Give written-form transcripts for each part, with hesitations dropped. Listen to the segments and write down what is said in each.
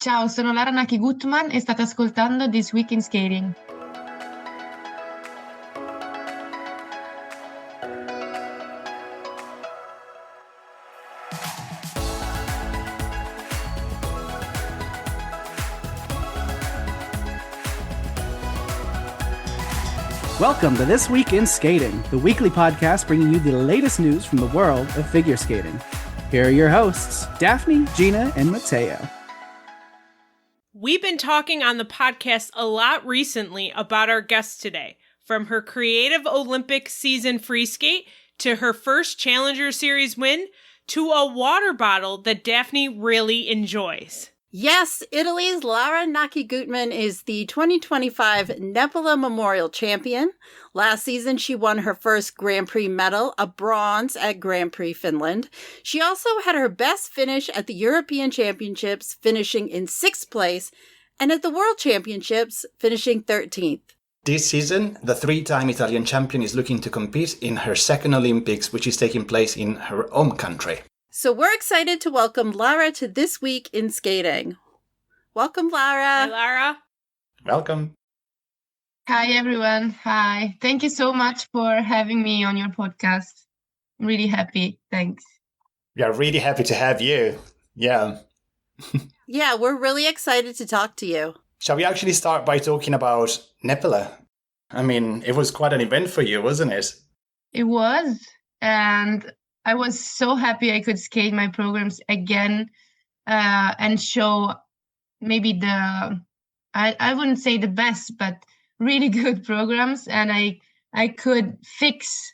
Ciao, sono Lara Naki Gutmann e state ascoltando This Week in Skating. Welcome to This Week in Skating, the weekly podcast bringing you the latest news from the world of figure skating. Here are your hosts, Daphne, Gina, and Matteo. We've been talking on the podcast a lot recently about our guest today, from her creative Olympic season free skate to her first Challenger Series win to a water bottle that Daphne really enjoys. Yes, Italy's Lara Naki Gutmann is the 2025 Nepela Memorial Champion. Last season, she won her first Grand Prix medal, a bronze at Grand Prix Finland. She also had her best finish at the European Championships, finishing in 6th place, and at the World Championships, finishing 13th. This season, the three-time Italian champion is looking to compete in her second Olympics, which is taking place in her home country. So we're excited to welcome Lara to This Week in Skating. Welcome, Lara. Hi, Lara. Welcome. Hi, everyone. Hi. Thank you so much for having me on your podcast. I'm really happy. Thanks. We are really happy to have you. Yeah. Yeah, we're really excited to talk to you. Shall we actually start by talking about Nepela? I mean, it was quite an event for you, wasn't it? It was. And I was so happy I could skate my programs again and show maybe I wouldn't say the best, but really good programs. And I could fix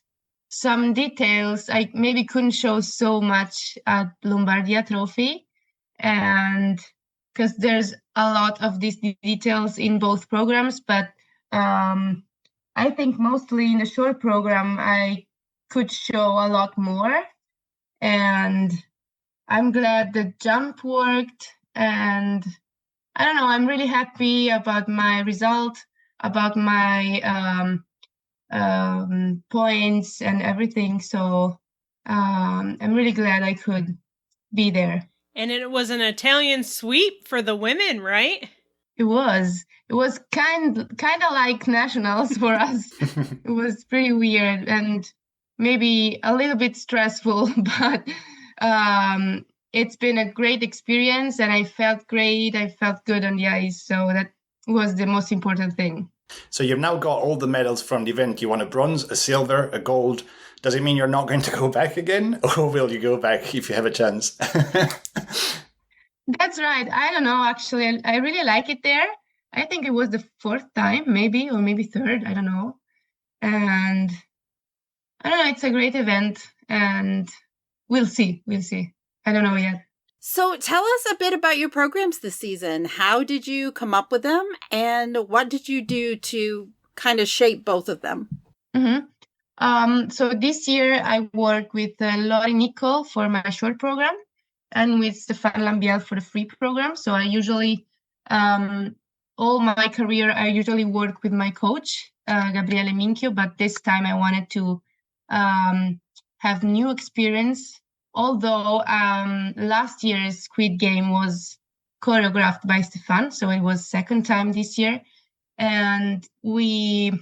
some details I maybe couldn't show so much at Lombardia Trophy. And because there's a lot of these details in both programs, but I think mostly in the short program, I could show a lot more. And I'm glad the jump worked. And I don't know, I'm really happy about my result, about my points and everything. So I'm really glad I could be there. And it was an Italian sweep for the women, right? It was kind of like nationals for us. It was pretty weird and maybe a little bit stressful, but it's been a great experience and I felt great. I felt good on the ice. So that was the most important thing. So you've now got all the medals from the event. You won a bronze, a silver, a gold. Does it mean you're not going to go back again? Or will you go back if you have a chance? That's right. I don't know, actually. I really like it there. I think it was the 4th time, maybe, or maybe 3rd. I don't know. And I don't know. It's a great event. And we'll see. I don't know yet. So tell us a bit about your programs this season. How did you come up with them? And what did you do to kind of shape both of them? Mm-hmm. So this year I worked with Lara Nicole for my short program and with Stefan Lambiel for the free program. So I usually, all my career, I usually work with my coach, Gabriele Minchio, but this time I wanted to have new experience. Although last year's Squid Game was choreographed by Stefan, so it was 2nd time this year. And we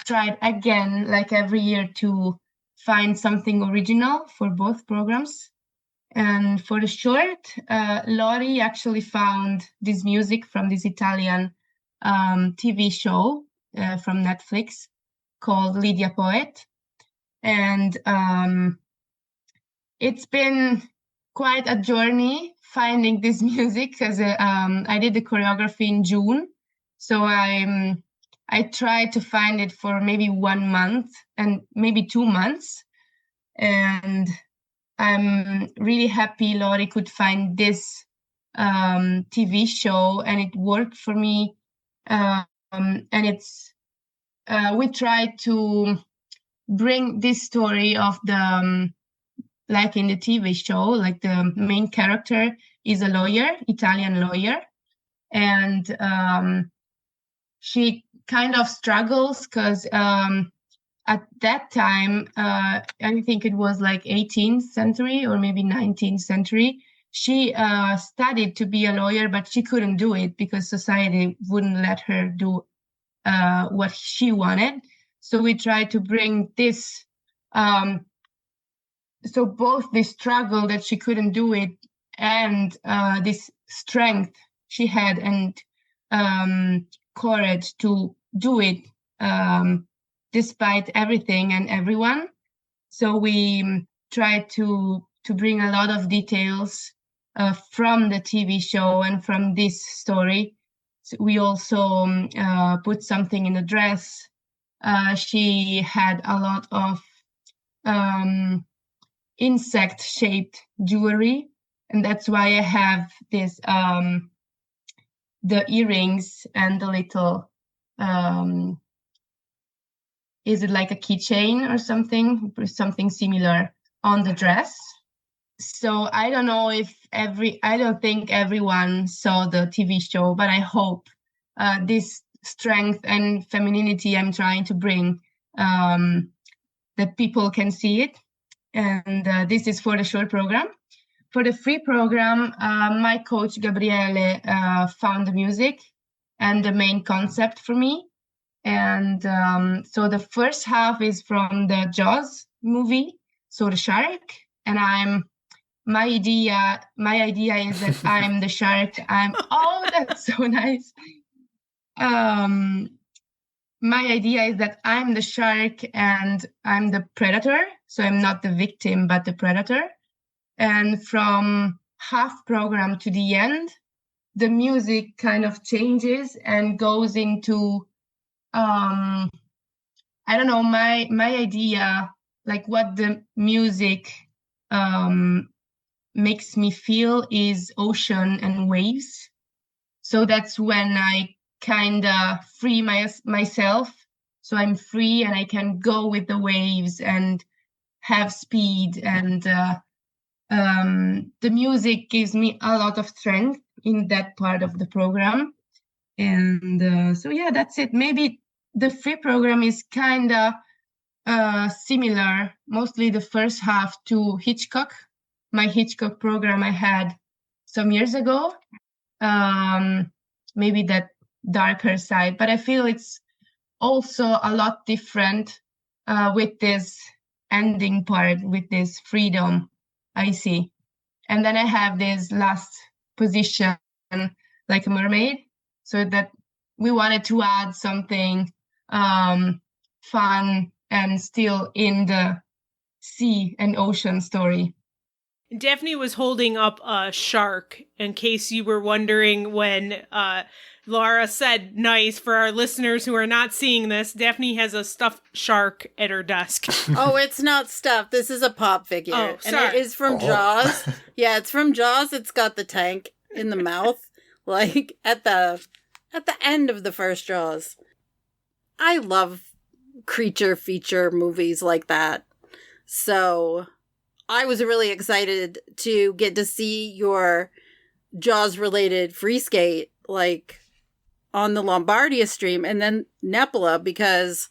tried again, like every year, to find something original for both programs. And for the short, Lori actually found this music from this Italian TV show from Netflix called Lydia Poet. And it's been quite a journey finding this music because I did the choreography in June. So I tried to find it for maybe 1 month and maybe 2 months. And I'm really happy Lori could find this TV show and it worked for me. And it's we tried to bring this story of the like in the TV show, like the main character is a lawyer, Italian lawyer, and she kind of struggles because at that time, I think it was like 18th century or maybe 19th century, she studied to be a lawyer, but she couldn't do it because society wouldn't let her do what she wanted. So we tried to bring this, so both the struggle that she couldn't do it and this strength she had and courage to do it despite everything and everyone. So we tried to bring a lot of details from the TV show and from this story. So we also put something in the dress. She had a lot of insect-shaped jewelry, and that's why I have this the earrings and the little is it like a keychain or something similar on the dress. So I don't know if I don't think everyone saw the TV show, but I hope this strength and femininity I'm trying to bring, that people can see it. And this is for the short program. For the free program, my coach Gabriele found the music and the main concept for me. And so the first half is from the Jaws movie, so the shark, and my idea is that I'm the shark. That's so nice. My idea is that I'm the shark and I'm the predator. So I'm not the victim, but the predator. And from half program to the end, the music kind of changes and goes into, I don't know, my idea, like what the music makes me feel is ocean and waves. So that's when I kind of free myself. So I'm free and I can go with the waves and have speed. And the music gives me a lot of strength in that part of the program. And so, yeah, that's it. Maybe the free program is kind of similar, mostly the first half to Hitchcock, my Hitchcock program I had some years ago. Maybe that darker side, but I feel it's also a lot different with this ending part, with this freedom I see. And then I have this last position like a mermaid, so that we wanted to add something fun and still in the sea and ocean story. Daphne was holding up a shark, in case you were wondering when Lara said nice. For our listeners who are not seeing this, Daphne has a stuffed shark at her desk. Oh, it's not stuffed. This is a pop figure. Oh, and it is from Jaws. Yeah, it's from Jaws. It's got the tank in the mouth, like at the end of the first Jaws. I love creature feature movies like that. So I was really excited to get to see your Jaws-related free skate, like, on the Lombardia stream, and then Nepela, because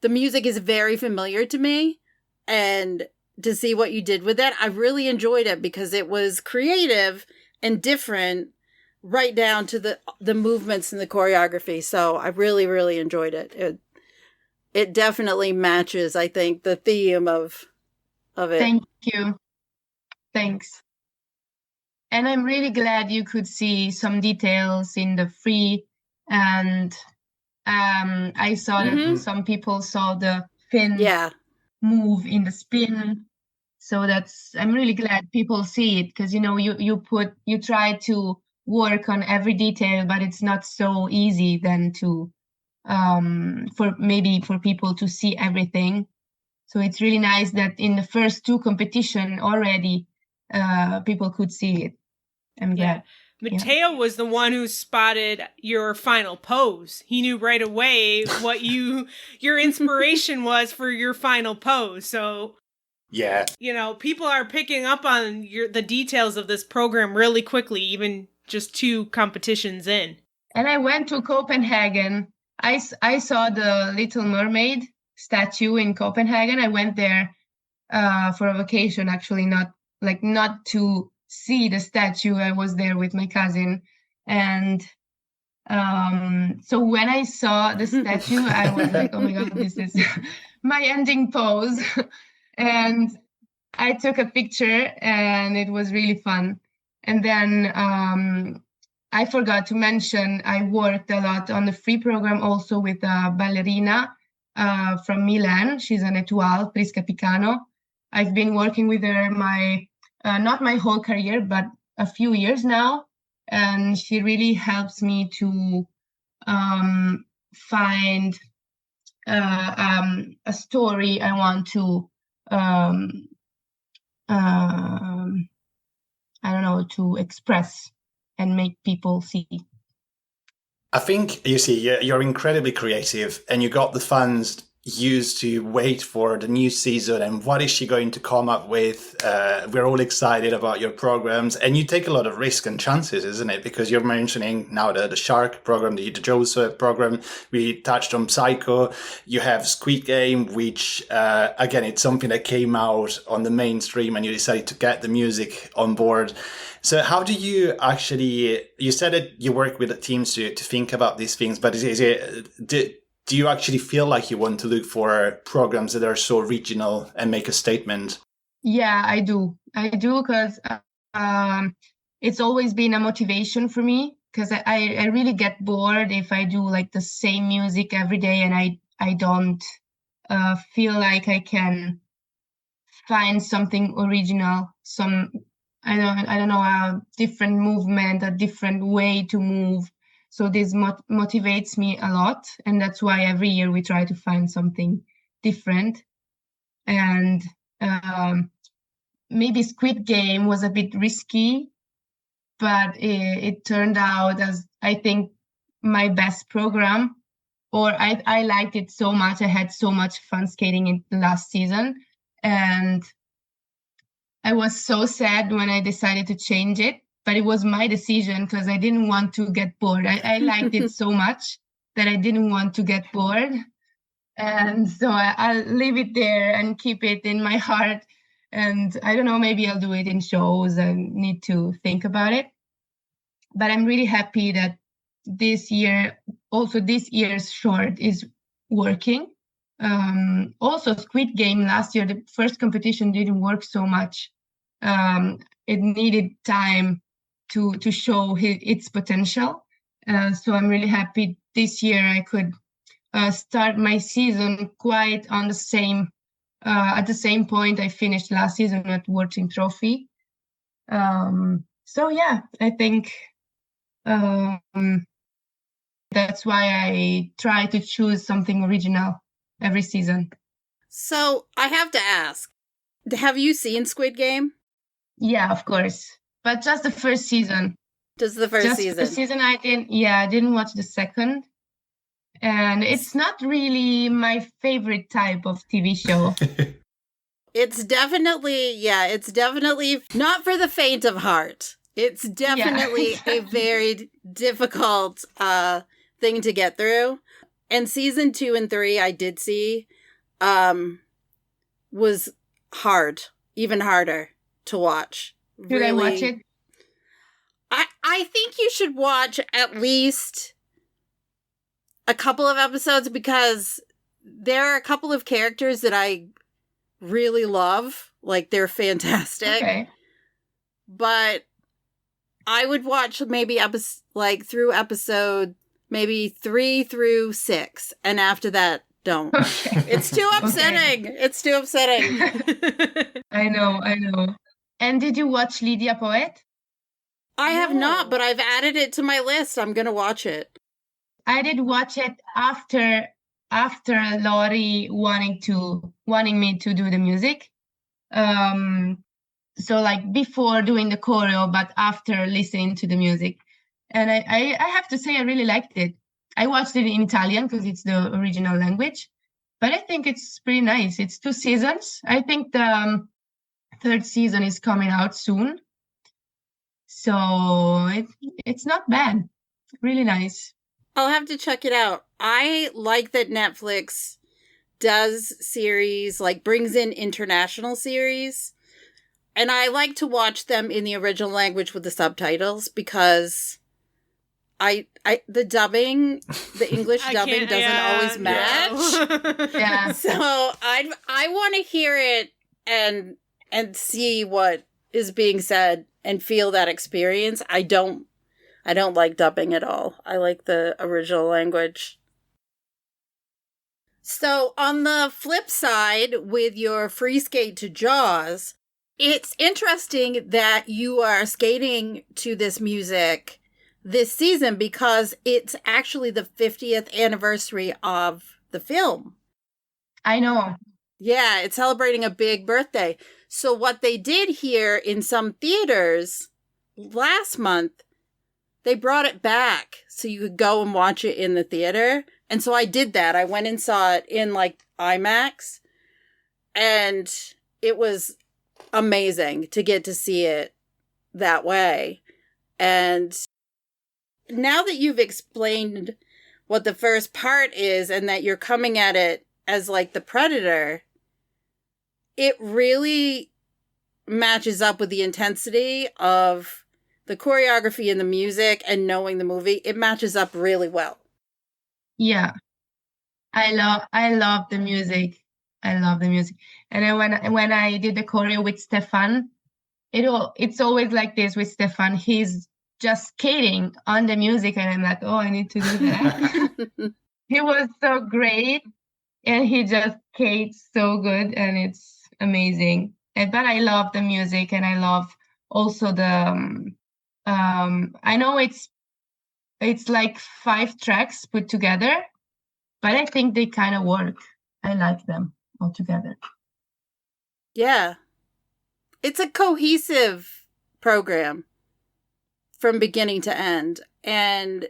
the music is very familiar to me, and to see what you did with it, I really enjoyed it, because it was creative and different, right down to the movements and the choreography, so I really, really enjoyed it. It definitely matches, I think, the theme of it. Thank you. Thanks. And I'm really glad you could see some details in the free. And I saw that some people saw the fin move in the spin. So I'm really glad people see it, because, you try to work on every detail, but it's not so easy then to, for people to see everything. So it's really nice that in the first two competition already people could see it. I'm glad. Matteo was the one who spotted your final pose. He knew right away what your inspiration was for your final pose. So, yeah, people are picking up on the details of this program really quickly, even just 2 competitions in. And I went to Copenhagen. I saw the Little Mermaid statue in Copenhagen. I went there for a vacation, actually, not to see the statue. I was there with my cousin, and so when I saw the statue, I was like, oh my God, this is my ending pose. And I took a picture, and it was really fun. And then I forgot to mention, I worked a lot on the free program also with a ballerina from Milan. She's an étoile, Prisca Picano. I've been working with her not my whole career, but a few years now. And she really helps me to find a story I want to, I don't know, to express and make people see. I think, you see, you're incredibly creative, and you got the fans used to wait for the new season and what is she going to come up with. We're all excited about your programs, and you take a lot of risk and chances, isn't it? Because you're mentioning now the Shark program, the Joseph program. We touched on Psycho. You have Squid Game, which again, it's something that came out on the mainstream, and you decided to get the music on board. So how do you actually, you said that you work with the teams to think about these things, but do you actually feel like you want to look for programs that are so regional and make a statement? Yeah, I do. I do, because it's always been a motivation for me, because I really get bored if I do like the same music every day, and I don't feel like I can find something original, I don't know, a different movement, a different way to move. So this motivates me a lot. And that's why every year we try to find something different. And maybe Squid Game was a bit risky, but it turned out as, I think, my best program. Or I liked it so much. I had so much fun skating in the last season. And I was so sad when I decided to change it, but it was my decision because I didn't want to get bored. I liked it so much that I didn't want to get bored. And so I'll leave it there and keep it in my heart. And I don't know, maybe I'll do it in shows. I need to think about it. But I'm really happy that this year's short is working. Also, Squid Game last year, the first competition didn't work so much. It needed time to show its potential. So I'm really happy this year I could start my season quite on the same at the same point I finished last season at World Team Trophy. So yeah, I think that's why I try to choose something original every season. So I have to ask, have you seen Squid Game? Yeah, of course. But just the first season. Just the first season. The season I didn't watch the second. And it's not really my favorite type of TV show. It's definitely not for the faint of heart. It's definitely a very difficult thing to get through. And season 2 and 3 I did see was hard, even harder to watch. Should I watch it? I think you should watch at least a couple of episodes, because there are a couple of characters that I really love. Like, they're fantastic. Okay. But I would watch maybe through episode maybe 3 through 6, and after that, don't. Okay. It's too upsetting. Okay. It's too upsetting. I know. And did you watch Lydia Poet? I have not, but I've added it to my list. I'm going to watch it. I did watch it after Lori wanting me to do the music. So like before doing the choreo, but after listening to the music. And I have to say I really liked it. I watched it in Italian because it's the original language, but I think it's pretty nice. It's 2 seasons. I think the 3rd season is coming out soon. So it's not bad. Really nice. I'll have to check it out. I like that Netflix does series, like brings in international series. And I like to watch them in the original language with the subtitles because the dubbing, the English dubbing doesn't always match. Yeah. So I want to hear it and see what is being said and feel that experience. I don't like dubbing at all. I like the original language. So on the flip side, with your free skate to Jaws, it's interesting that you are skating to this music this season because it's actually the 50th anniversary of the film. I know. Yeah, it's celebrating a big birthday. So what they did here in some theaters last month, they brought it back so you could go and watch it in the theater. And so I did that. I went and saw it in like IMAX, and it was amazing to get to see it that way. And now that you've explained what the first part is and that you're coming at it as like the predator, it really matches up with the intensity of the choreography and the music and knowing the movie. It matches up really well. Yeah. I love the music. I love the music. And then when I did the choreo with Stefan, it's always like this with Stefan. He's just skating on the music, and I'm like, oh, I need to do that. He was so great, and he just skates so good, and it's amazing. But I love the music, and I love also the. I know it's like 5 tracks put together, but I think they kind of work. I like them all together. Yeah. It's a cohesive program from beginning to end. And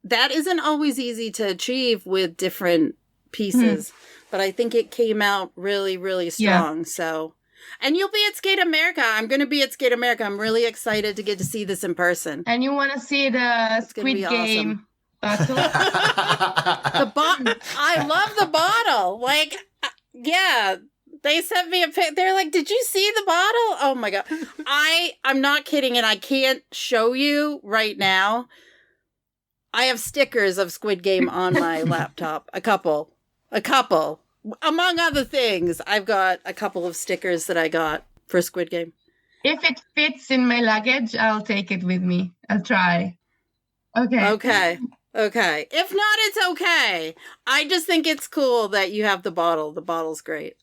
that isn't always easy to achieve with different pieces. But I think it came out really, really strong. Yeah. So, and you'll be at Skate America. I'm going to be at Skate America. I'm really excited to get to see this in person. And you want to see the Squid Game bottle? I love the bottle. Like, yeah. They sent me a pic. They're like, did you see the bottle? Oh my God. I'm not kidding, and I can't show you right now. I have stickers of Squid Game on my laptop. A couple. Among other things, I've got a couple of stickers that I got for Squid Game. If it fits in my luggage, I'll take it with me. I'll try. Okay. If not, it's okay. I just think it's cool that you have the bottle. The bottle's great.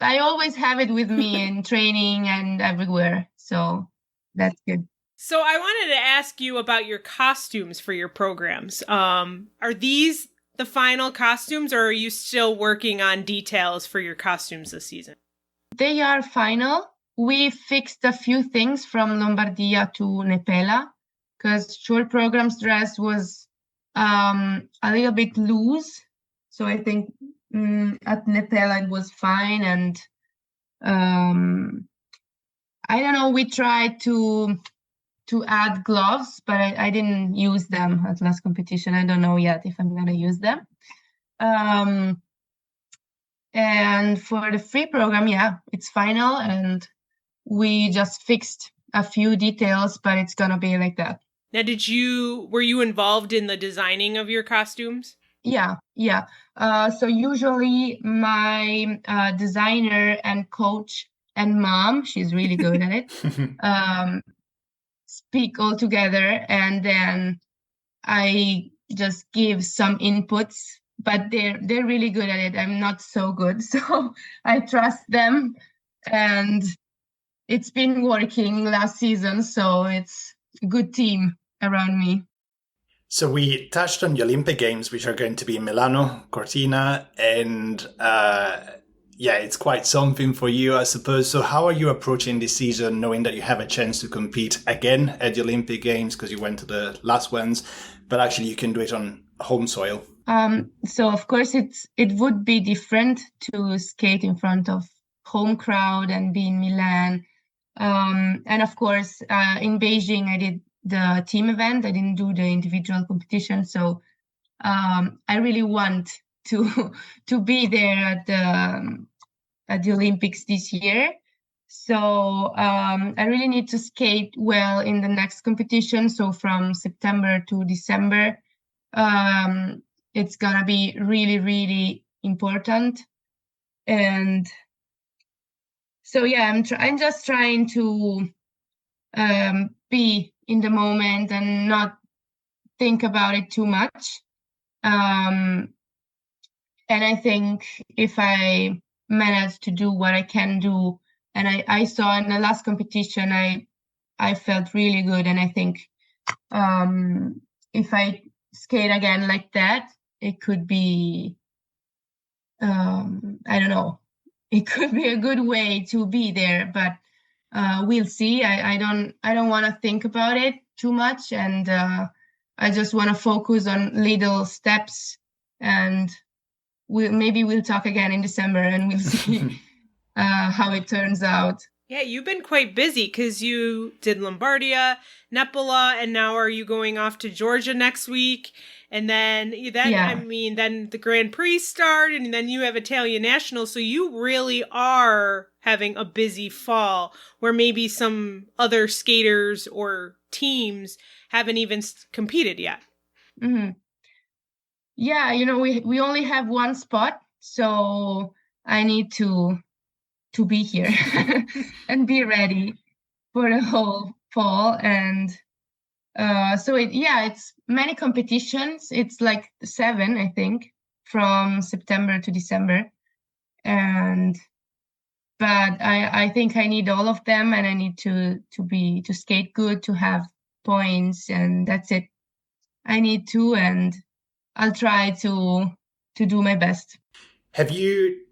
I always have it with me in training and everywhere. So that's good. So I wanted to ask you about your costumes for your programs. Are these the final costumes, or are you still working on details for your costumes this season? They are final. We fixed a few things from Lombardia to Nepela because short programs dress was a little bit loose. So I think at Nepela it was fine, and I don't know, we tried to add gloves, but I didn't use them at last competition. I don't know yet if I'm going to use them. And for the free program, yeah, it's final, and we just fixed a few details, but it's going to be like that. Now, were you involved in the designing of your costumes? Yeah. So usually my designer and coach and mom, she's really good at it, speak all together, and then I just give some inputs, but they're really good at it. I'm not so good, so I trust them, and it's been working last season, so it's a good team around me. So we touched on the Olympic Games, which are going to be in Milano Cortina, and it's quite something for you, I suppose. So how are you approaching this season, knowing that you have a chance to compete again at the Olympic Games because you went to the last ones, but actually you can do it on home soil? So of course it would be different to skate in front of home crowd and be in Milan. And of course, in Beijing, I did the team event. I didn't do the individual competition. So I really want to be there at the Olympics this year. So I really need to skate well in the next competition. So from September to December, it's gonna be really, really important. And so yeah, I'm just trying to be in the moment and not think about it too much. And I think if I manage to do what I can do, and I saw in the last competition, I felt really good, and I think if I skate again like that, it could be I don't know, it could be a good way to be there, but we'll see. I don't want to think about it too much, and I just want to focus on little steps, and we'll talk again in December, and we'll see how it turns out. Yeah, you've been quite busy because you did Lombardia, Nepela, and now are you going off to Georgia next week? And then then the Grand Prix start, and then you have Italian National. So you really are having a busy fall where maybe some other skaters or teams haven't even competed yet. Mm-hmm. Yeah, we only have one spot, so I need to be here and be ready for the whole fall. And so it's many competitions. It's like 7, I think, from September to December. But I think I need all of them, and I need to skate good, to have points, and that's it. I need to, and I'll try to do my best. Have you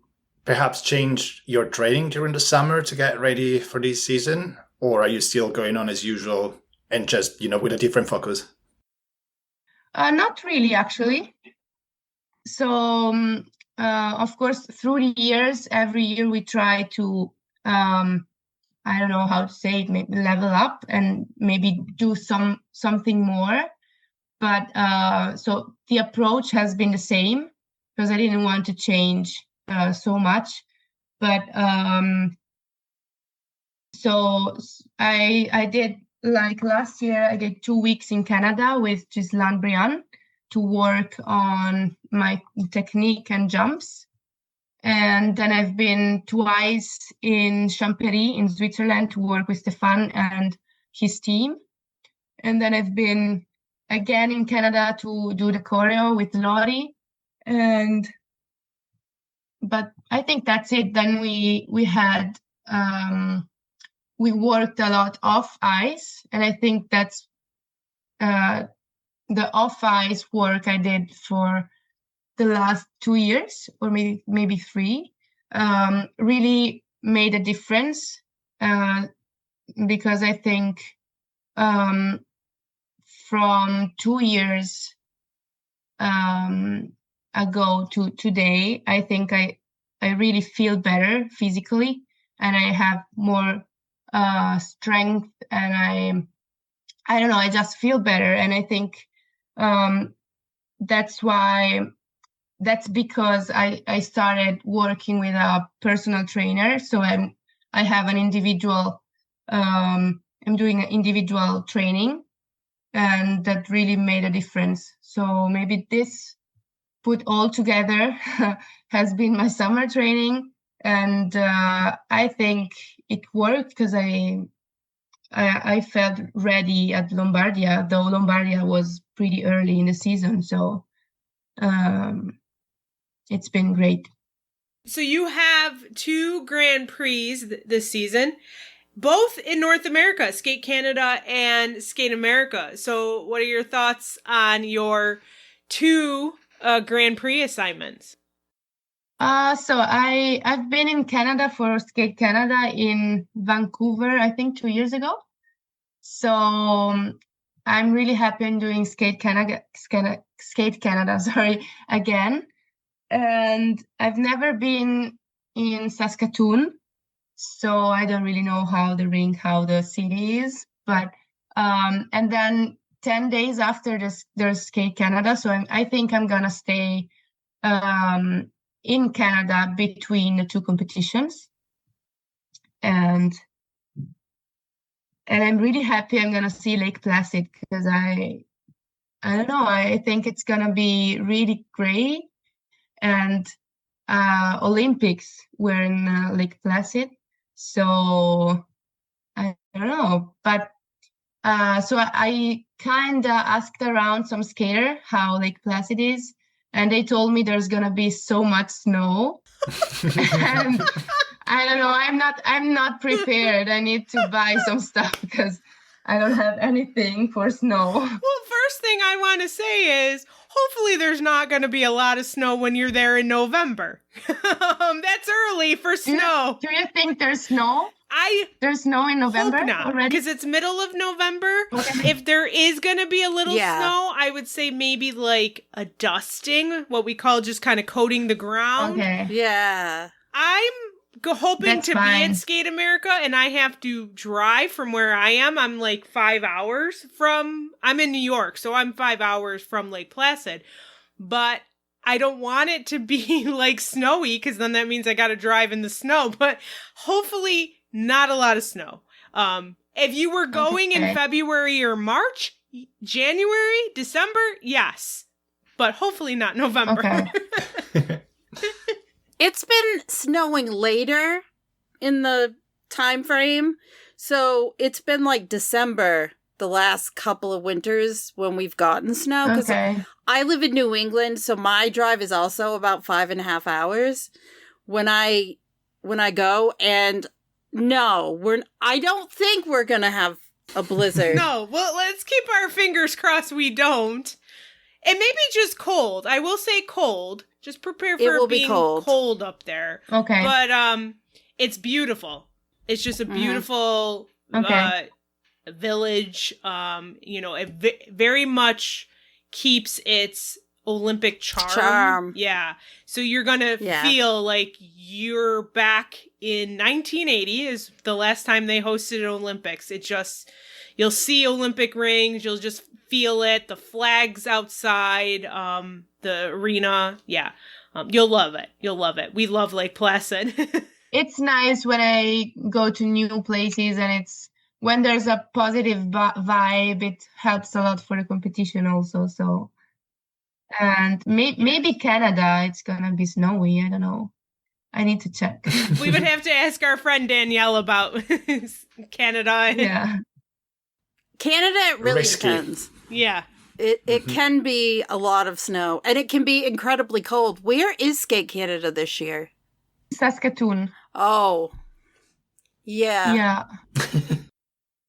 perhaps changed your training during the summer to get ready for this season? Or are you still going on as usual and just, with a different focus? Not really, actually. So, of course, through the years, every year we try to, I don't know how to say it, maybe level up and maybe do something more. But so the approach has been the same, because I didn't want to change so much. But so I did, like last year, I did 2 weeks in Canada with Ghislaine Briand to work on my technique and jumps. And then I've been twice in Champéry in Switzerland to work with Stéphane and his team. And then I've been again in Canada to do the choreo with Lori. But I think that's it. Then we had we worked a lot off ice, and I think that's the off ice work I did for the last 2 years, or maybe 3, really made a difference, because I think from 2 years ago to today, I think I really feel better physically, and I have more strength, and I don't know, I just feel better. And I think that's because I started working with a personal trainer. So I have an individual, I'm doing an individual training, and that really made a difference. So maybe this put all together has been my summer training. And I think it worked, because I felt ready at Lombardia, though Lombardia was pretty early in the season. So it's been great. So you have 2 Grand Prix this season, both in North America, Skate Canada and Skate America. So what are your thoughts on your 2 Grand Prix assignments? So I've been in Canada for Skate Canada in Vancouver, I think 2 years ago. So I'm really happy in doing Skate Canada, again. And I've never been in Saskatoon, so I don't really know how the city is. But and then 10 days after this, there's Skate Canada. So I think I'm gonna stay in Canada between the 2 competitions. and I'm really happy I'm gonna see Lake Placid, because I don't know, I think it's gonna be really great. And Olympics were in Lake Placid, so I don't know. But so I kind of asked around some skater how Lake Placid is, and they told me there's gonna be so much snow. And I don't know, I'm not prepared. I need to buy some stuff because I don't have anything for snow. Well, first thing I want to say is hopefully there's not going to be a lot of snow when you're there in November. That's early for snow. Do you think there's snow? There's snow in November hope not, already? because it's middle of November. Okay. If there is going to be a little snow, I would say maybe like a dusting, what we call just kind of coating the ground. Okay. Yeah. I'm hoping That's to fine. be in Skate America, and I have to drive from where I am. I'm like 5 hours I'm in New York, so I'm 5 hours from Lake Placid. But I don't want it to be like snowy, because then that means I got to drive in the snow. But hopefully not a lot of snow. If you were going in February or March, January, December, yes. But hopefully not November. Okay. It's been snowing later in the time frame. So it's been like December the last couple of winters when we've gotten snow. Because I live in New England, so my drive is also about 5.5 hours when I go. And no, I don't think we're going to have a blizzard. No, well, let's keep our fingers crossed we don't. It may be just cold. I will say cold. Just prepare for it being cold up there. Okay. But it's beautiful. It's just a beautiful village. It very much keeps its Olympic charm. Yeah. So you're going to feel like you're back in 1980 is the last time they hosted an Olympics. You'll see Olympic rings. You'll just feel it. The flags outside, the arena. Yeah. You'll love it. You'll love it. We love Lake Placid. It's nice when I go to new places, and when there's a positive vibe, it helps a lot for the competition also. So, and maybe Canada, it's going to be snowy. I don't know. I need to check. We would have to ask our friend Danielle about Canada. Yeah. Canada, it really depends. Yeah. It can be a lot of snow, and it can be incredibly cold. Where is Skate Canada this year? Saskatoon. Oh. Yeah. Yeah.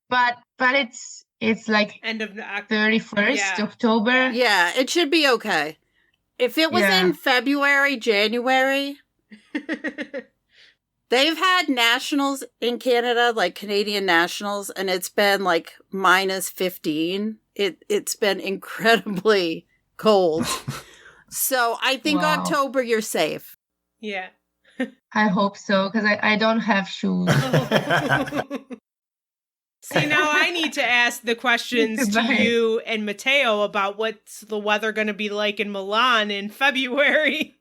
but it's like end of 31st October. Yeah, it should be okay. If it was in February, January, they've had nationals in Canada, like Canadian nationals, and it's been like -15. It's been incredibly cold. So I think October you're safe. Yeah. I hope so, because I don't have shoes. See, now I need to ask the questions to you and Matteo about what's the weather going to be like in Milan in February.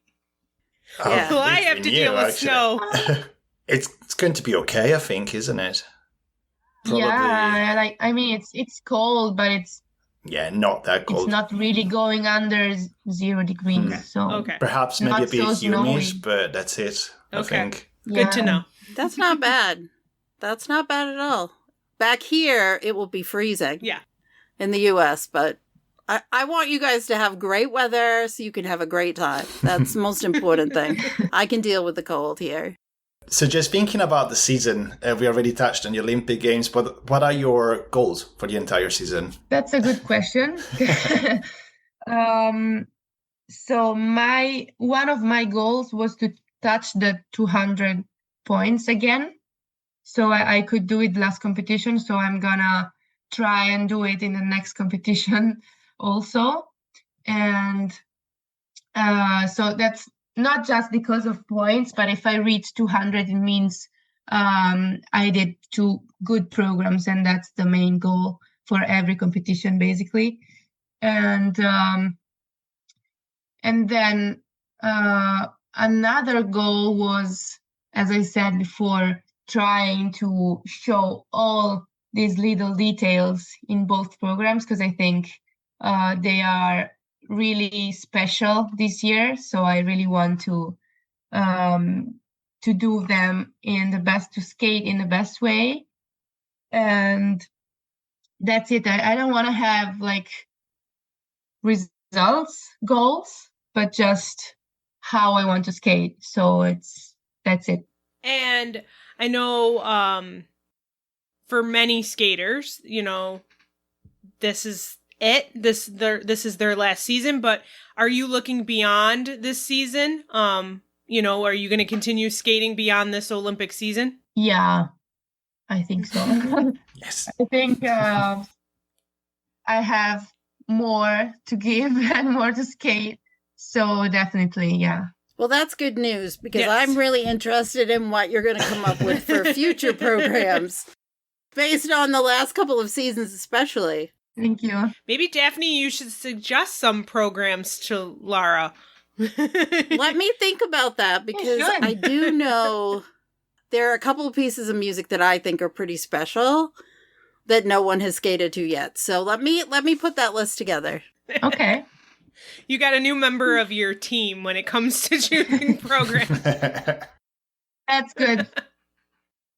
Well, I have to deal with snow. It's going to be okay, I think, isn't it? Probably. Yeah, it's cold, but it's not that cold. It's not really going under 0 degrees. So perhaps maybe a bit humid, but that's it. I think. Good to know. That's not bad. That's not bad at all. Back here, it will be freezing. Yeah. In the U.S., but I want you guys to have great weather so you can have a great time. That's the most important thing. I can deal with the cold here. So just thinking about the season, we already touched on the Olympic Games, but what are your goals for the entire season? That's a good question. So one of my goals was to touch the 200 points again. So I could do it last competition. So I'm gonna try and do it in the next competition also. And so that's not just because of points, but if I reach 200, it means I did 2 good programs, and that's the main goal for every competition, basically. And then another goal was, as I said before, trying to show all these little details in both programs, because I think they are really special this year. So I really want to do them to skate in the best way. And that's it. I don't want to have like results, goals, but just how I want to skate. So that's it. And I know for many skaters, this is it. This is their last season, but are you looking beyond this season? Are you going to continue skating beyond this Olympic season? Yeah, I think so. Yes. I think I have more to give and more to skate. So definitely, yeah. Well, that's good news, because Yes. I'm really interested in what you're going to come up with for future programs, based on the last couple of seasons especially. Thank you. Maybe, Daphne, you should suggest some programs to Lara. Let me think about that, because should. I do know there are a couple of pieces of music that I think are pretty special that no one has skated to yet. So let me put that list together. Okay. You got a new member of your team when it comes to choosing programs. That's good.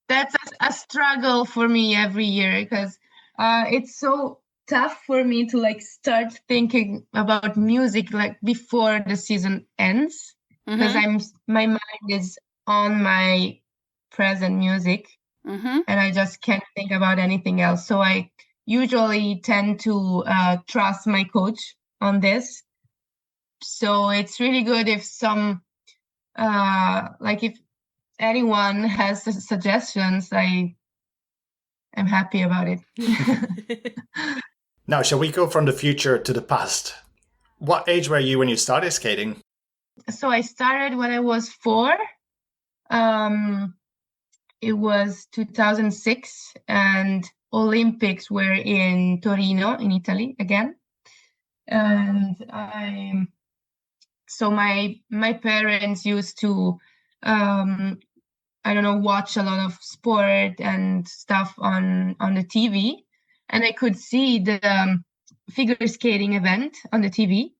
That's a struggle for me every year, because it's so tough for me to like start thinking about music like before the season ends, because my mind is on my present music, and I just can't think about anything else. So I usually tend to trust my coach on this. So it's really good if some if anyone has suggestions, I'm happy about it. Now, shall we go from the future to the past? What age were you when you started skating? So I started when I was 4. It was 2006, and Olympics were in Torino, in Italy again. And so my parents used to watch a lot of sport and stuff on the TV, and I could see the figure skating event on the TV,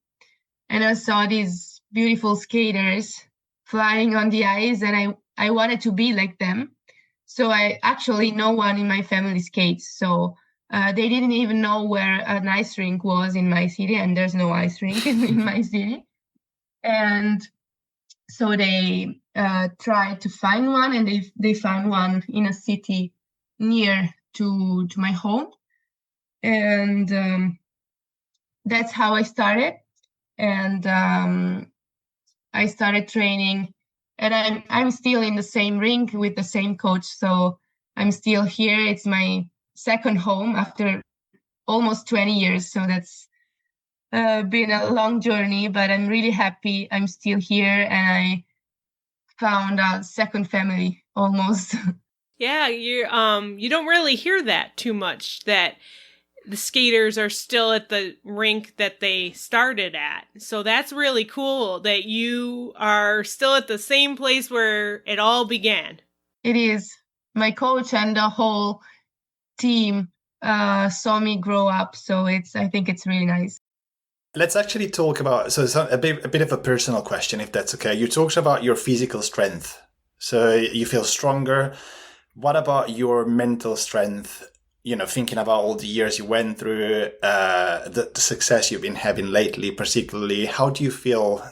and I saw these beautiful skaters flying on the ice, and I wanted to be like them. So no one in my family skates, so they didn't even know where an ice rink was in my city, and there's no ice rink in my city. And so they tried to find one, and they found one in a city near to my home. And that's how I started. And I started training, and I'm still in the same rink with the same coach. So I'm still here. It's my second home after almost 20 years. So that's been a long journey, but I'm really happy I'm still here, and I found a second family almost. Yeah, you don't really hear that too much, that the skaters are still at the rink that they started at. So that's really cool that you are still at the same place where it all began. It is. My coach and the whole team saw me grow up, so I think it's really nice. Let's actually talk about, so it's a bit of a personal question, if that's okay. You talked about your physical strength, so you feel stronger. What about your mental strength? Thinking about all the years you went through, the success you've been having lately, particularly, how do you feel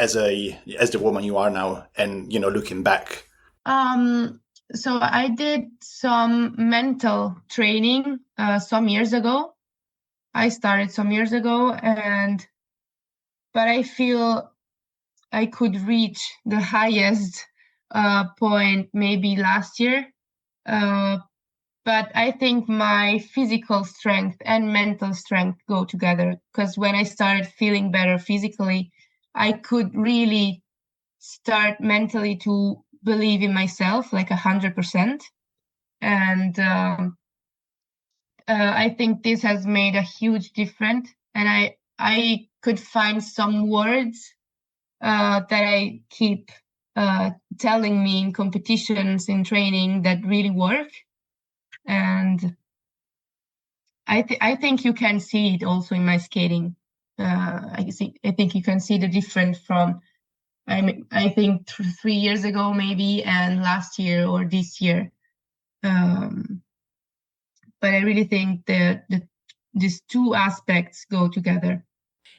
as the woman you are now, and looking back? So I did some mental training some years ago. I started some years ago, but I feel I could reach the highest point maybe last year. But I think my physical strength and mental strength go together, because when I started feeling better physically, I could really start mentally to believe in myself like 100%. And I think this has made a huge difference. And I could find some words that I keep telling me in competitions, in training, that really work. And I think you can see it also in my skating. I think you can see the difference from, I think 3 years ago maybe, and last year or this year. But I really think that these two aspects go together.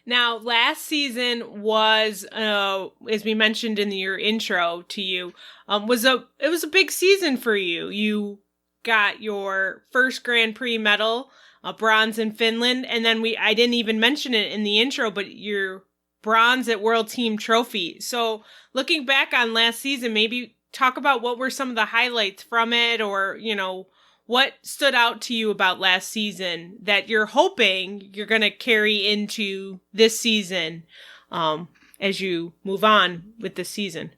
Now, last season was, as we mentioned in your intro to you, it was a big season for you. You got your first Grand Prix medal, a bronze in Finland, and then I didn't even mention it in the intro, but your bronze at World Team Trophy. So, looking back on last season, maybe talk about what were some of the highlights from it, or what stood out to you about last season that you're hoping you're going to carry into this season as you move on with the season?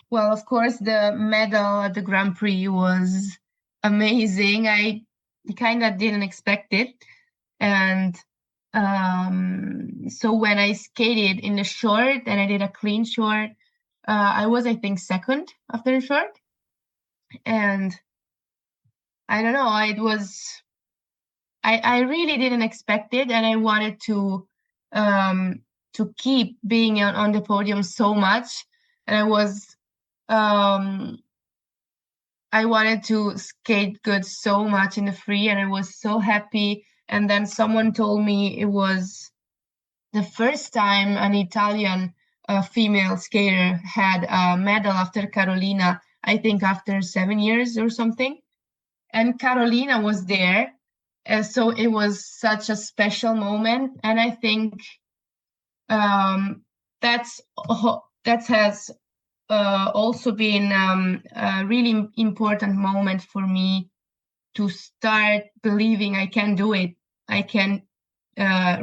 Well, of course, the medal at the Grand Prix was amazing. I kind of didn't expect it. And so when I skated in the short and I did a clean short, I was, I think, second after the short. And I don't know, it was, I really didn't expect it. And I wanted to keep being on the podium so much. And I wanted to skate good so much in the free, and I was so happy. And then someone told me it was the first time an Italian female skater had a medal after Carolina, I think after 7 years or something. And Carolina was there. So it was such a special moment. And I think that has also been a really important moment for me to start believing I can do it. I can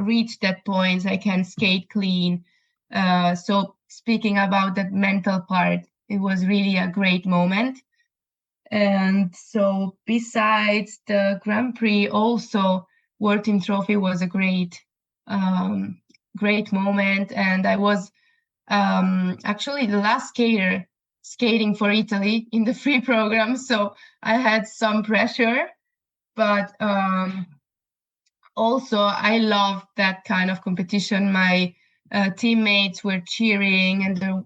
reach that point. I can skate clean. So speaking about that mental part, it was really a great moment. And so besides the Grand Prix, also World Team Trophy was a great moment. And I was actually the last skater skating for Italy in the free program. So I had some pressure, but also I loved that kind of competition. My teammates were cheering, and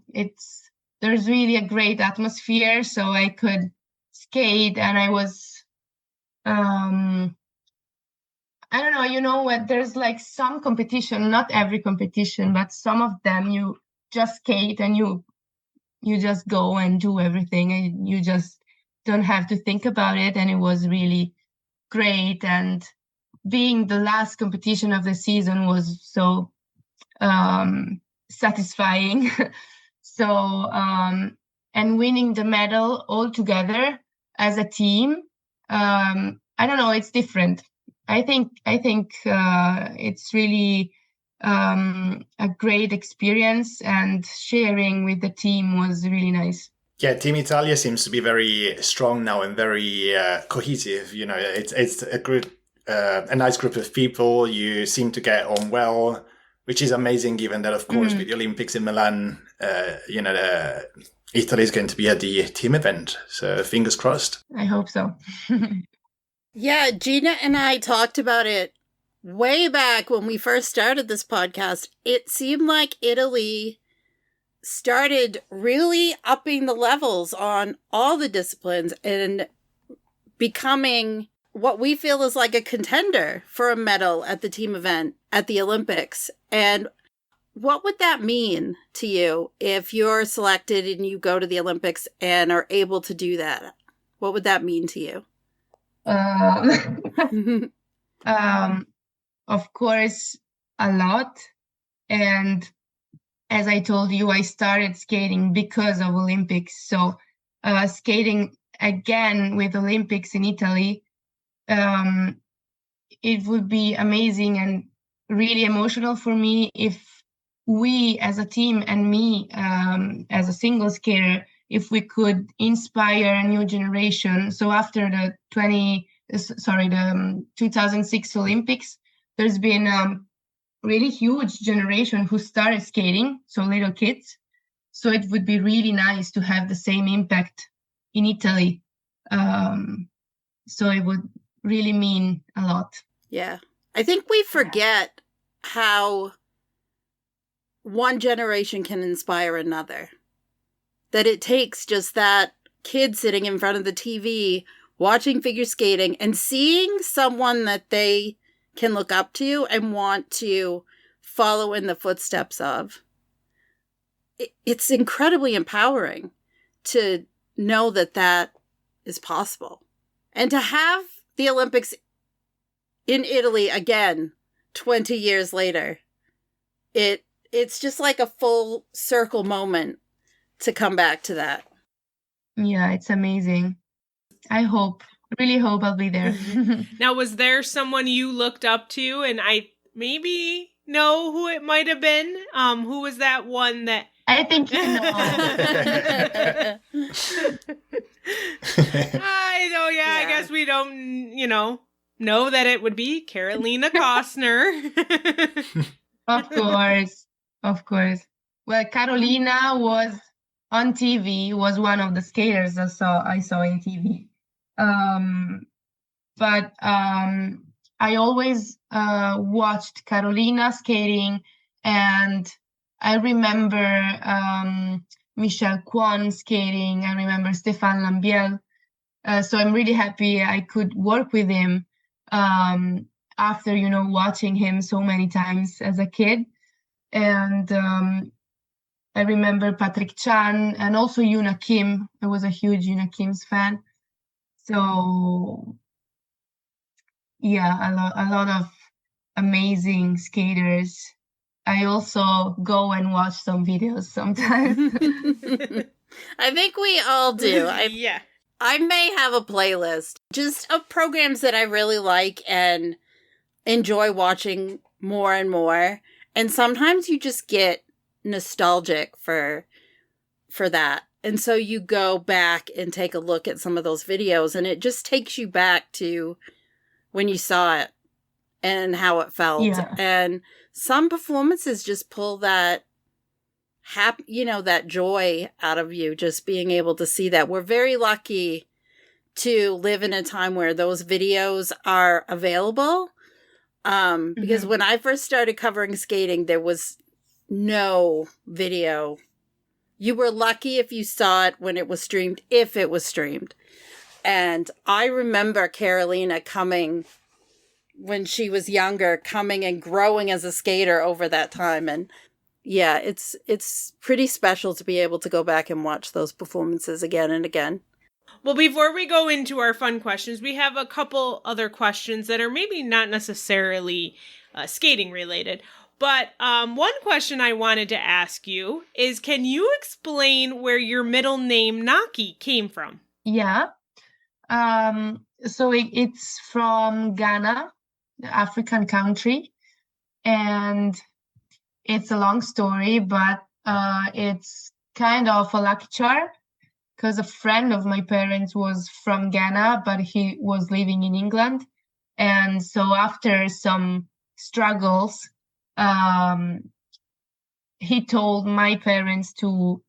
there's really a great atmosphere. So I could skate, and I was, I don't know, what, there's like some competition, not every competition, but some of them you just skate and you just go and do everything, and you just don't have to think about it. And it was really great. And being the last competition of the season was so satisfying. So, and winning the medal all together as a team, I don't know, it's different. I think it's really a great experience, and sharing with the team was really nice. Yeah, Team Italia seems to be very strong now and very cohesive. It's a nice group of people. You seem to get on well, which is amazing, given that, of course, with the Olympics in Milan, Italy is going to be at the team event. So fingers crossed. I hope so. Yeah, Gina and I talked about it way back when we first started this podcast. It seemed like Italy started really upping the levels on all the disciplines and becoming what we feel is like a contender for a medal at the team event at the Olympics. And what would that mean to you if you're selected and you go to the Olympics and are able to do that? What would that mean to you? Of course, a lot. And as I told you, I started skating because of Olympics. So skating again with Olympics in Italy, it would be amazing and really emotional for me if we as a team and me as a single skater, if we could inspire a new generation. So after the 2006 Olympics, there's been really huge generation who started skating, so little kids. So it would be really nice to have the same impact in Italy. So it would really mean a lot. Yeah. I think we forget how one generation can inspire another. That it takes just that kid sitting in front of the TV watching figure skating and seeing someone that they can look up to and want to follow in the footsteps of. It's incredibly empowering to know that that is possible. And to have the Olympics in Italy again 20 years later, it's just like a full circle moment to come back to that. Yeah, it's amazing. I really hope I'll be there. Now, was there someone you looked up to, and I maybe know who it might have been? Who was that one that... I think you know. I know, yeah, I guess we don't, know that it would be Carolina Costner. Of course. Well, Carolina was on TV, was one of the skaters I saw in TV. But I always watched Carolina skating, and I remember Michel Kwon skating. I remember Stéphane Lambiel. So I'm really happy I could work with him after, watching him so many times as a kid. And I remember Patrick Chan and also Yuna Kim. I was a huge Yuna Kim's fan. So, yeah, a lot of amazing skaters. I also go and watch some videos sometimes. I think we all do. Yeah. I may have a playlist just of programs that I really like and enjoy watching more and more. And sometimes you just get nostalgic for that. And so you go back and take a look at some of those videos, and it just takes you back to when you saw it and how it felt. Yeah. And some performances just pull that that joy out of you, just being able to see that. We're very lucky to live in a time where those videos are available. Because when I first started covering skating, there was no video. You were lucky if you saw it when it was streamed, if it was streamed. And I remember Carolina coming when she was younger, coming and growing as a skater over that time. And yeah, it's pretty special to be able to go back and watch those performances again and again. Well, before we go into our fun questions, we have a couple other questions that are maybe not necessarily skating related. But one question I wanted to ask you is, can you explain where your middle name Naki came from? Yeah. So it's from Ghana, the African country. And it's a long story, but it's kind of a lucky charm, because a friend of my parents was from Ghana, but he was living in England. And so after some struggles, he told my parents to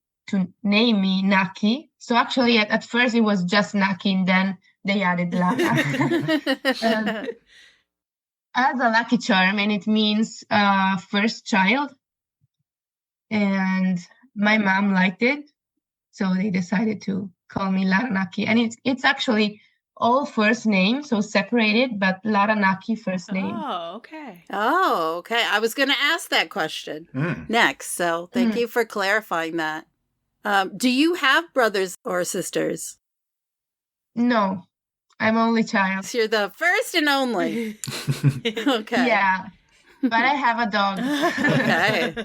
name me Naki. So actually at first it was just Naki, and then they added Lara. As a lucky charm, and it means first child. And my mom liked it, so they decided to call me Lara Naki. And it's actually all first name, so separated, but Lara Naki first name. Oh, okay. Oh, okay. I was going to ask that question next, so thank you for clarifying that. Do you have brothers or sisters? No, I'm only child. So you're the first and only. Okay. Yeah, but I have a dog. Okay.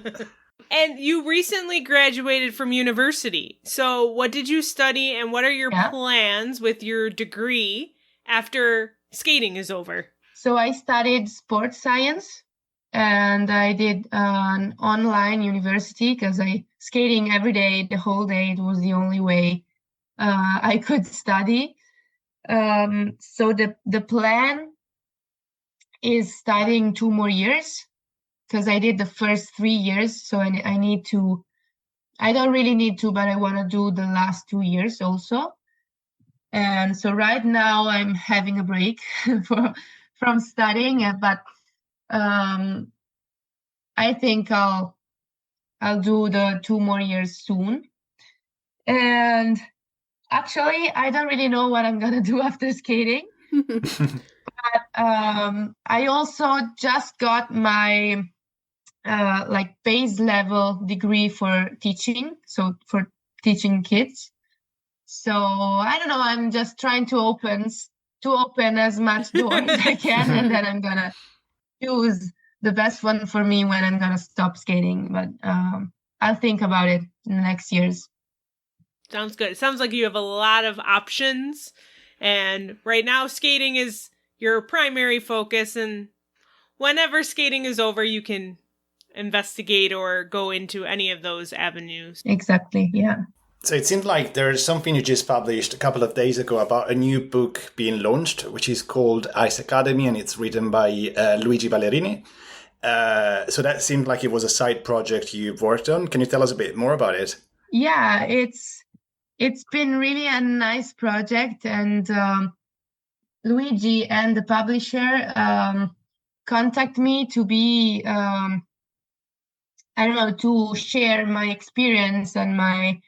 And you recently graduated from university. So what did you study, and what are your plans with your degree after skating is over? So I studied sports science, and I did an online university because skating every day, the whole day. It was the only way I could study. So the plan is studying 2 more years, because I did the first 3 years, so I need to I don't really need to, but I want to do the last 2 years also. And so right now I'm having a break from studying, but I think I'll do the 2 more years soon. And actually, I don't really know what I'm gonna do after skating. I also just got my base level degree for teaching, so for teaching kids. So I don't know. I'm just trying to open as much doors as I can, and then I'm gonna choose the best one for me when I'm gonna stop skating. But I'll think about it in the next years. Sounds good. It sounds like you have a lot of options, and right now skating is your primary focus, and whenever skating is over, you can investigate or go into any of those avenues. Exactly, yeah. So it seems like there's something you just published a couple of days ago about a new book being launched, which is called Ice Academy, and it's written by Luigi Ballerini. So that seemed like it was a side project you've worked on. Can you tell us a bit more about it? Yeah, it's been really a nice project, and Luigi and the publisher contact me to be, to share my experience and my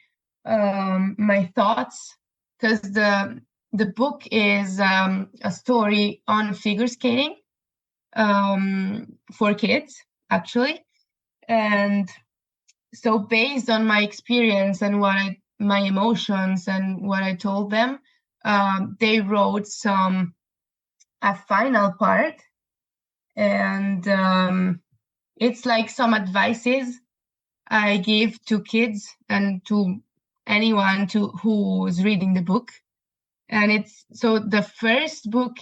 thoughts, because the book is a story on figure skating for kids, actually. And so based on my experience and my emotions and what I told them, they wrote a final part, and it's like some advices I give to kids and to anyone who is reading the book. And the first book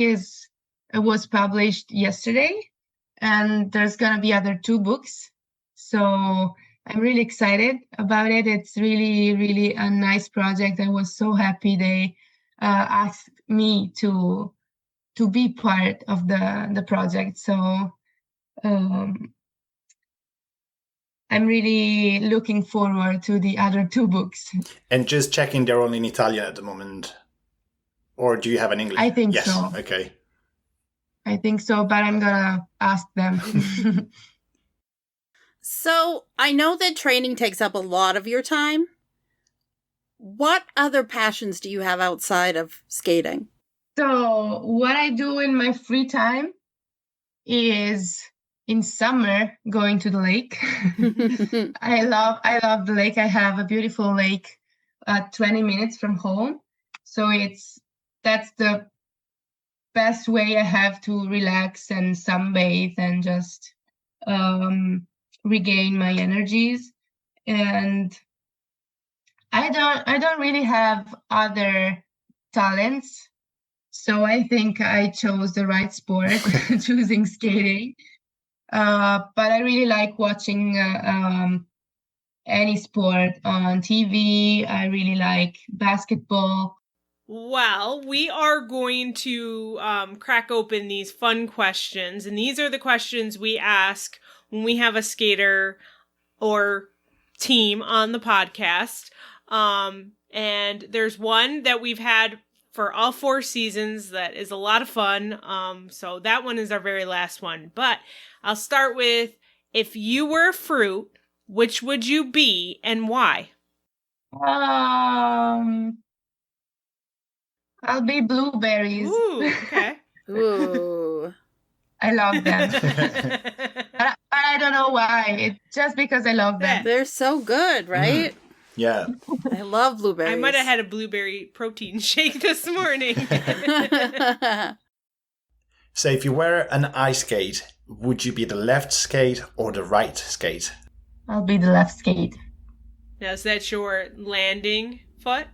was published yesterday, and there's gonna be other 2 books. So I'm really excited about it. It's really, really a nice project. I was so happy they asked me to be part of the project. So I'm really looking forward to the other 2 books. And just checking, they're only in Italian at the moment. Or do you have an English? I think yes. so. Okay. I think so, but I'm gonna ask them. So I know that training takes up a lot of your time. What other passions do you have outside of skating? So what I do in my free time is, in summer, going to the lake. I love the lake. I have a beautiful lake 20 minutes from home. So that's the best way I have to relax and sunbathe and just regain my energies. And I don't really have other talents. So I think I chose the right sport, choosing skating. But I really like watching any sport on TV. I really like basketball. Well, we are going to crack open these fun questions, and these are the questions we ask when we have a skater or team on the podcast. And there's one that we've had for all 4 seasons that is a lot of fun. So that one is our very last one. But I'll start with, if you were a fruit, which would you be and why? I'll be blueberries. Ooh, okay. Ooh. I love them. But I don't know why. It's just because I love them. They're so good, right? Yeah. I love blueberries. I might have had a blueberry protein shake this morning. So if you were an ice skate, would you be the left skate or the right skate? I'll be the left skate. Now, is that your landing foot?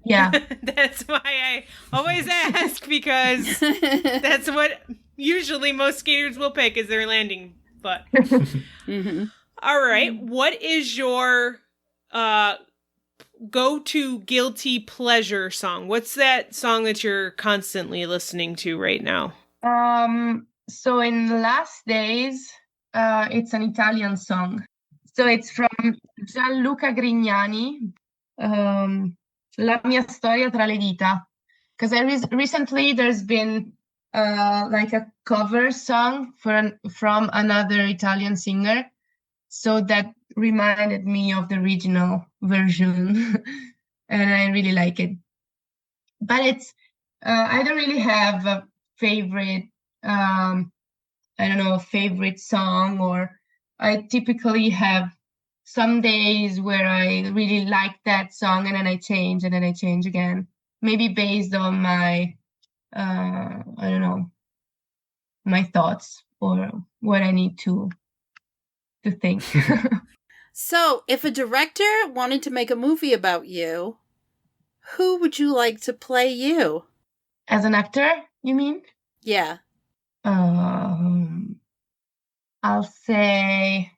Yeah. That's why I always ask, because that's what usually most skaters will pick is their landing foot. Mm-hmm. All right. What is your go-to guilty pleasure song? What's that song that you're constantly listening to right now? So in the last days, it's an Italian song. So it's from Gianluca Grignani, La mia storia tra le dita. Because recently there's been like a cover song from another Italian singer. So that reminded me of the original version. And I really like it. But it's, I don't really have a favorite, favorite song, or I typically have some days where I really like that song and then I change again. Maybe based on my, my thoughts or what I need to think. So, if a director wanted to make a movie about you, who would you like to play you? As an actor, you mean? Yeah. I'll say,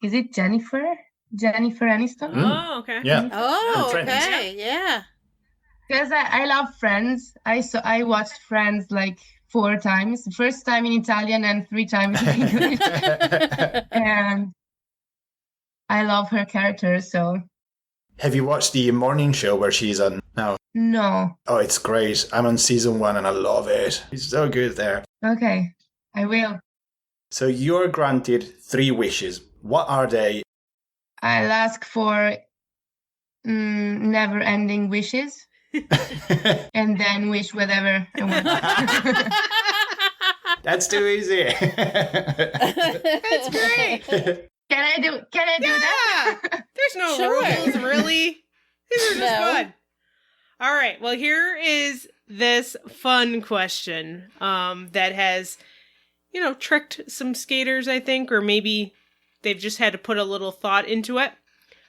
is it Jennifer Aniston? Oh, okay. Yeah. Oh, Friends. okay. Yeah. Because I love Friends. I watched Friends like 4 times. The first time in Italian and 3 times in English. And I love her character, so. Have you watched the morning show where she's on now? No. Oh, it's great. I'm on season 1 and I love it. It's so good there. Okay, I will. So you're granted 3 wishes. What are they? I'll ask for never-ending wishes. And then wish whatever I want. That's too easy. That's great. Can I do that? There's no Sure. rules, really. These are just No. fun. All right. Well, here is this fun question that has, tricked some skaters, I think, or maybe they've just had to put a little thought into it.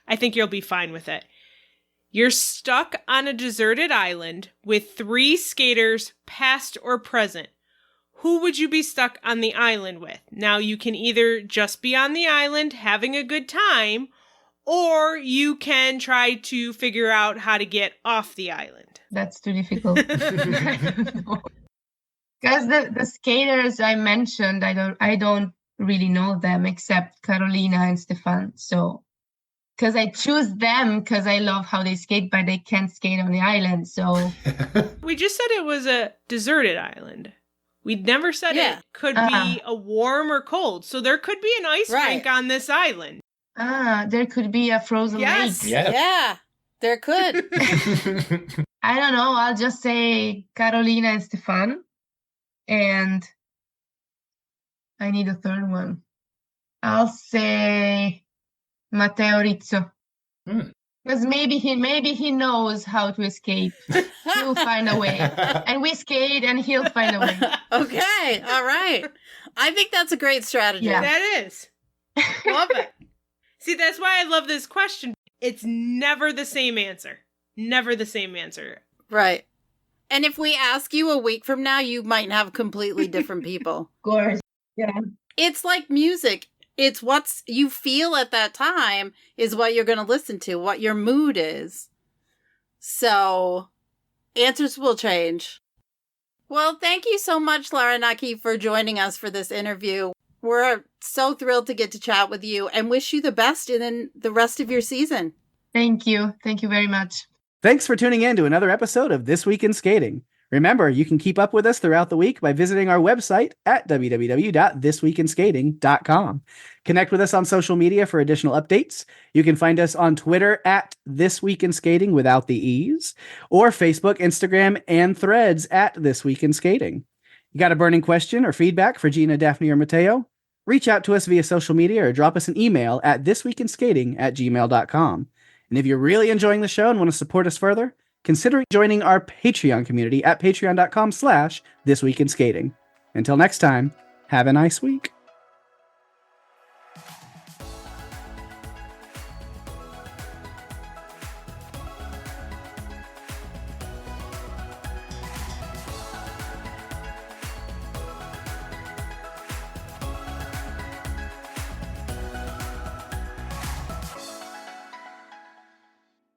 I think you'll be fine with it. You're stuck on a deserted island with 3 skaters, past or present. Who would you be stuck on the island with? Now, you can either just be on the island having a good time, or you can try to figure out how to get off the island. That's too difficult. Because the skaters I mentioned, I don't really know them except Carolina and Stefan. So, because I choose them because I love how they skate, but they can't skate on the island. So We just said it was a deserted island. We never said it could be a warm or cold. So there could be an ice rink on this island. there could be a frozen lake. Yeah, there could. I don't know. I'll just say Carolina and Stefan. And I need a third one. I'll say Matteo Rizzo. Because maybe he knows how to escape. He'll find a way. And we skate and he'll find a way. Okay, all right. I think that's a great strategy. Yeah. That is. Love it. See, that's why I love this question. It's never the same answer. Never the same answer. Right. And if we ask you a week from now, you might have completely different people. Of course. Yeah. It's like music. It's what you feel at that time is what you're going to listen to, what your mood is. So answers will change. Well, thank you so much, Lara Naki, for joining us for this interview. We're so thrilled to get to chat with you and wish you the best in the rest of your season. Thank you. Thank you very much. Thanks for tuning in to another episode of This Week in Skating. Remember, you can keep up with us throughout the week by visiting our website at www.thisweekinskating.com. Connect with us on social media for additional updates. You can find us on Twitter at This Week in Skating without the E's, or Facebook, Instagram, and Threads at This Week in Skating. You got a burning question or feedback for Gina, Daphne, or Matteo? Reach out to us via social media or drop us an email at thisweekinskating@gmail.com. And if you're really enjoying the show and want to support us further, consider joining our Patreon community at patreon.com/thisweekinskating. Until next time, have a nice week.